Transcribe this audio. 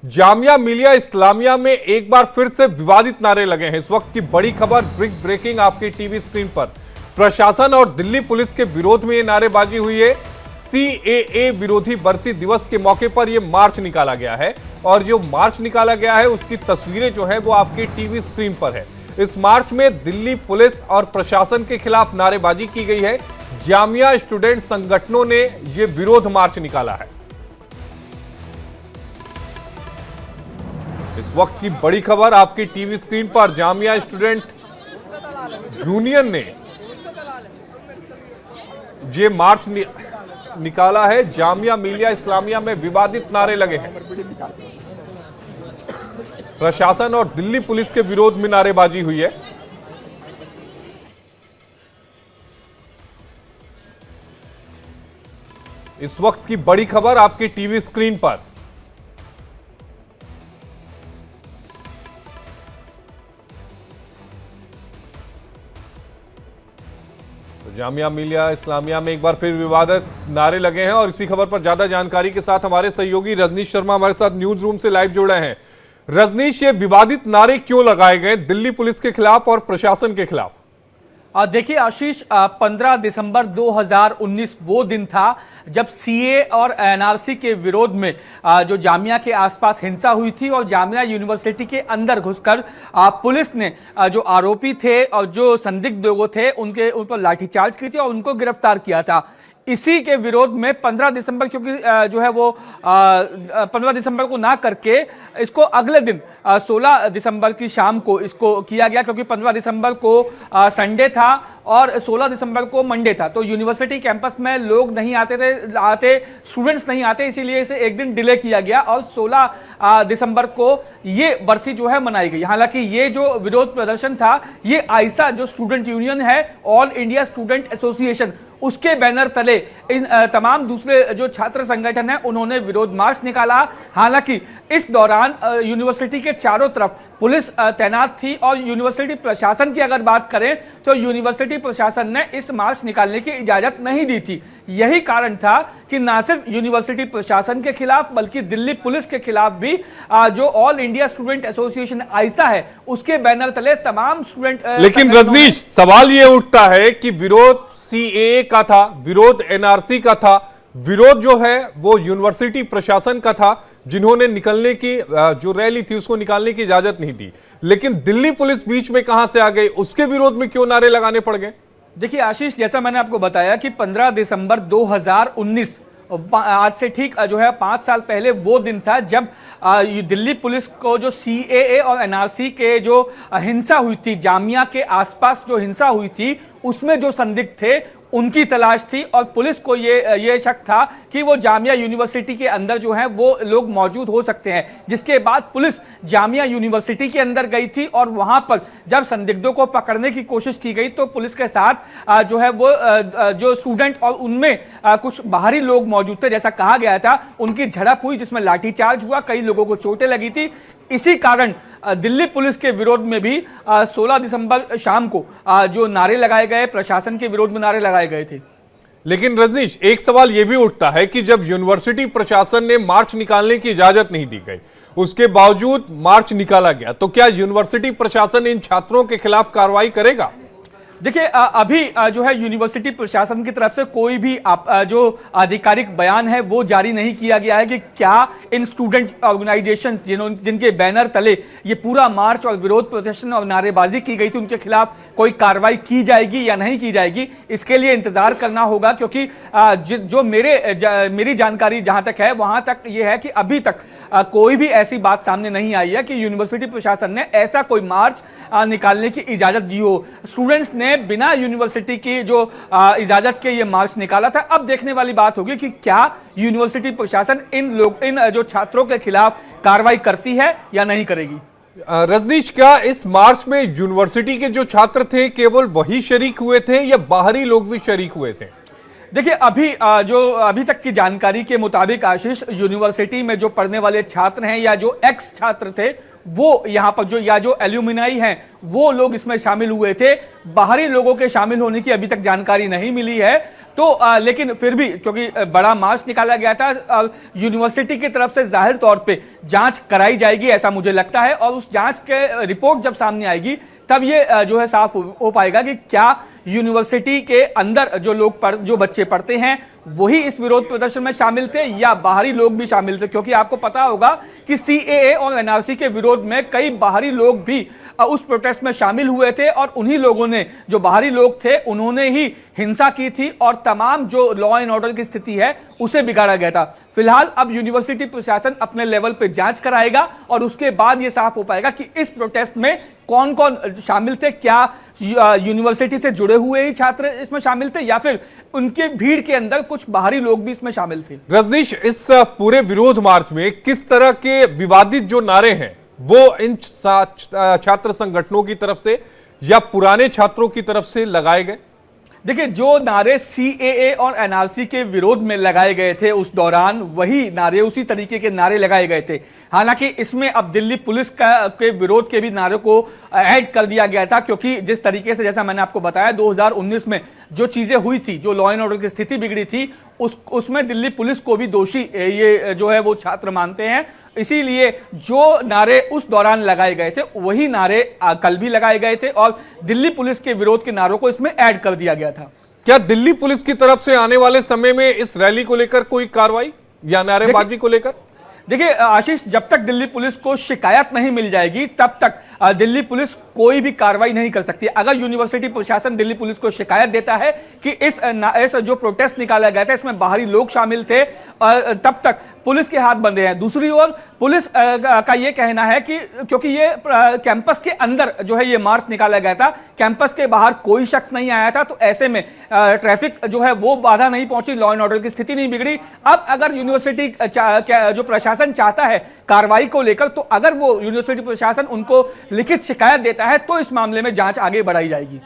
जामिया मिलिया इस्लामिया में एक बार फिर से विवादित नारे लगे हैं। इस वक्त की बड़ी खबर ब्रेकिंग आपकी टीवी स्क्रीन पर। प्रशासन और दिल्ली पुलिस के विरोध में ये नारेबाजी हुई है। सीएए विरोधी बरसी दिवस के मौके पर यह मार्च निकाला गया है और जो मार्च निकाला गया है उसकी तस्वीरें जो है वो आपकी टीवी स्क्रीन पर है। इस मार्च में दिल्ली पुलिस और प्रशासन के खिलाफ नारेबाजी की गई है। जामिया स्टूडेंट संगठनों ने यह विरोध मार्च निकाला है। इस वक्त की बड़ी खबर आपकी टीवी स्क्रीन पर। जामिया स्टूडेंट यूनियन ने ये मार्च निकाला है। जामिया मिलिया इस्लामिया में विवादित नारे लगे हैं। प्रशासन और दिल्ली पुलिस के विरोध में नारेबाजी हुई है। इस वक्त की बड़ी खबर आपकी टीवी स्क्रीन पर। जामिया मिलिया इस्लामिया में एक बार फिर विवादित नारे लगे हैं और इसी खबर पर ज्यादा जानकारी के साथ हमारे सहयोगी रजनीश शर्मा हमारे साथ न्यूज रूम से लाइव जुड़े हैं। रजनीश, ये विवादित नारे क्यों लगाए गए दिल्ली पुलिस के खिलाफ और प्रशासन के खिलाफ? देखिए आशीष, 15 दिसंबर 2019 वो दिन था जब सीए और एनआरसी के विरोध में जो जामिया के आसपास हिंसा हुई थी और जामिया यूनिवर्सिटी के अंदर घुसकर पुलिस ने जो आरोपी थे और जो संदिग्ध लोग थे उन पर लाठीचार्ज की थी और उनको गिरफ्तार किया था। इसी के विरोध में 15 दिसंबर, क्योंकि जो है वो 15 दिसंबर को ना करके इसको अगले दिन 16 दिसंबर की शाम को इसको किया गया, क्योंकि 15 दिसंबर को संडे था और 16 दिसंबर को मंडे था। तो यूनिवर्सिटी कैंपस में लोग नहीं आते स्टूडेंट्स नहीं आते, इसीलिए इसे एक दिन डिले किया गया और 16 दिसंबर को ये बरसी जो है मनाई गई। हालांकि ये जो विरोध प्रदर्शन था ये आइसा जो स्टूडेंट यूनियन है, ऑल इंडिया स्टूडेंट एसोसिएशन, उसके बैनर तले इन तमाम दूसरे जो छात्र संगठन है उन्होंने विरोध मार्च निकाला। हालांकि इस दौरान यूनिवर्सिटी के चारों तरफ पुलिस तैनात थी और यूनिवर्सिटी प्रशासन की अगर बात करें तो यूनिवर्सिटी प्रशासन ने इस मार्च निकालने की इजाजत नहीं दी थी। यही कारण था कि ना सिर्फ यूनिवर्सिटी प्रशासन के खिलाफ बल्कि दिल्ली पुलिस के खिलाफ भी जो ऑल इंडिया स्टूडेंट एसोसिएशन आइसा है उसके बैनर तले तमाम स्टूडेंट। लेकिन रजनीश, सवाल यह उठता है कि विरोध सीएए का था, विरोध एनआरसी का था, विरोध जो है वो यूनिवर्सिटी प्रशासन का था जिन्होंने निकलने की जो रैली थी उसको निकालने की इजाजत नहीं दी। लेकिन दिल्ली पुलिस बीच में कहां से आ गई? उसके विरोध में क्यों नारे लगाने पड़ गए? देखिए आशीष, जैसा मैंने आपको बताया कि 15 दिसंबर 2019 आज से ठीक जो है 5 साल पहले वो दिन था जब दिल्ली पुलिस को जो सीएए और एनआरसी के जो हिंसा हुई थी, जामिया के आसपास जो हिंसा हुई थी उसमें जो संदिग्ध थे उनकी तलाश थी और पुलिस को ये शक था कि वो जामिया यूनिवर्सिटी के अंदर जो है वो लोग मौजूद हो सकते हैं। जिसके बाद पुलिस जामिया यूनिवर्सिटी के अंदर गई थी और वहां पर जब संदिग्धों को पकड़ने की कोशिश की गई तो पुलिस के साथ जो है वो जो स्टूडेंट और उनमें कुछ बाहरी लोग मौजूद थे, जैसा कहा गया था, उनकी झड़प हुई जिसमें लाठीचार्ज हुआ, कई लोगों को चोटें लगी थी। इसी कारण दिल्ली पुलिस के विरोध में भी 16 दिसंबर शाम को जो नारे लगाए गए, प्रशासन के विरोध में नारे लगाए गए थे। लेकिन रजनीश, एक सवाल यह भी उठता है कि जब यूनिवर्सिटी प्रशासन ने मार्च निकालने की इजाजत नहीं दी गई, उसके बावजूद मार्च निकाला गया, तो क्या यूनिवर्सिटी प्रशासन इन छात्रों के खिलाफ कार्रवाई करेगा? देखिए अभी जो है यूनिवर्सिटी प्रशासन की तरफ से कोई भी जो आधिकारिक बयान है वो जारी नहीं किया गया है कि क्या इन स्टूडेंट ऑर्गेनाइजेशंस जिनके बैनर तले ये पूरा मार्च और विरोध प्रदर्शन और नारेबाजी की गई थी उनके खिलाफ कोई कार्रवाई की जाएगी या नहीं की जाएगी। इसके लिए इंतजार करना होगा, क्योंकि जो मेरी जानकारी जहां तक है वहां तक ये है कि अभी तक कोई भी ऐसी बात सामने नहीं आई है कि यूनिवर्सिटी प्रशासन ने ऐसा कोई मार्च निकालने की इजाजत दी हो। स्टूडेंट्स ने बिना यूनिवर्सिटी की जो इजाजत के ये मार्च निकाला था। अब देखने वाली बात होगी कि क्या यूनिवर्सिटी प्रशासन इन जो छात्रों के खिलाफ कार्रवाई करती है या नहीं करेगी। रजनीश, क्या इस मार्च में यूनिवर्सिटी के जो छात्र थे केवल वही शरीक हुए थे या बाहरी लोग भी शरीक हुए थे? देखिए अभी तक की जानकारी के मुताबिक आशीष, यूनिवर्सिटी में जो पढ़ने वाले छात्र हैं या जो एक्स छात्र थे वो यहाँ पर जो एल्यूमिनाई हैं वो लोग इसमें शामिल हुए थे। बाहरी लोगों के शामिल होने की अभी तक जानकारी नहीं मिली है। तो लेकिन फिर भी क्योंकि बड़ा मार्च निकाला गया था, यूनिवर्सिटी की तरफ से जाहिर तौर पे जांच कराई जाएगी ऐसा मुझे लगता है, और उस जांच के रिपोर्ट जब सामने आएगी तब ये जो है साफ हो पाएगा कि क्या यूनिवर्सिटी के अंदर जो बच्चे पढ़ते हैं वही इस विरोध प्रदर्शन में शामिल थे या बाहरी लोग भी शामिल थे। क्योंकि आपको पता होगा कि सीएए और एनआरसी के विरोध में कई बाहरी लोग भी उस प्रोटेस्ट में शामिल हुए थे, और उन्हीं लोगों ने, जो बाहरी लोग थे, उन्होंने ही हिंसा की थी और तमाम जो लॉ एंड ऑर्डर की स्थिति है उसे बिगाड़ा गया था। फिलहाल अब यूनिवर्सिटी प्रशासन अपने लेवल पे जांच कराएगा और उसके बाद यह साफ हो पाएगा कि इस प्रोटेस्ट में कौन कौन शामिल थे। क्या यूनिवर्सिटी से जुड़े हुए ही छात्र इसमें शामिल थे या फिर उनके भीड़ के अंदर कुछ बाहरी लोग भी इसमें शामिल थे। रजनीश, इस पूरे विरोध मार्च में किस तरह के विवादित जो नारे हैं वो इन छात्र संगठनों की तरफ से या पुराने छात्रों की तरफ से लगाए गए? देखिए, जो नारे सीएए और एनआरसी के विरोध में लगाए गए थे उस दौरान वही नारे, उसी तरीके के नारे लगाए गए थे। हालांकि इसमें अब दिल्ली पुलिस के विरोध के भी नारों को ऐड कर दिया गया था, क्योंकि जिस तरीके से, जैसा मैंने आपको बताया, 2019 में जो चीजें हुई थी, जो लॉ एंड ऑर्डर की स्थिति बिगड़ी थी, उसमें दिल्ली पुलिस को भी दोषी ये जो है वो छात्र मानते हैं। इसीलिए जो नारे उस दौरान लगाए गए थे वही नारे कल भी लगाए गए थे और दिल्ली पुलिस के विरोध के नारों को इसमें ऐड कर दिया गया था। क्या दिल्ली पुलिस की तरफ से आने वाले समय में इस रैली को लेकर कोई कार्रवाई या नारेबाजी को लेकर? देखिए आशीष, जब तक दिल्ली पुलिस को शिकायत नहीं मिल जाएगी तब तक दिल्ली पुलिस कोई भी कार्रवाई नहीं कर सकती। अगर यूनिवर्सिटी प्रशासन दिल्ली पुलिस को शिकायत देता है कि इस जो प्रोटेस्ट निकाला गया था इसमें बाहरी लोग शामिल थे, तब तक पुलिस के हाथ बंधे हैं। दूसरी ओर पुलिस का यह कहना है कि क्योंकि ये कैंपस के अंदर जो है ये मार्च निकाला गया था, कैंपस के बाहर कोई शख्स नहीं आया था, तो ऐसे में ट्रैफिक जो है वो बाधा नहीं पहुंची, लॉ एंड ऑर्डर की स्थिति नहीं बिगड़ी। अब अगर यूनिवर्सिटी जो प्रशासन चाहता है कार्रवाई को लेकर, तो अगर वो यूनिवर्सिटी प्रशासन उनको लिखित शिकायत देता है तो इस मामले में जांच आगे बढ़ाई जाएगी।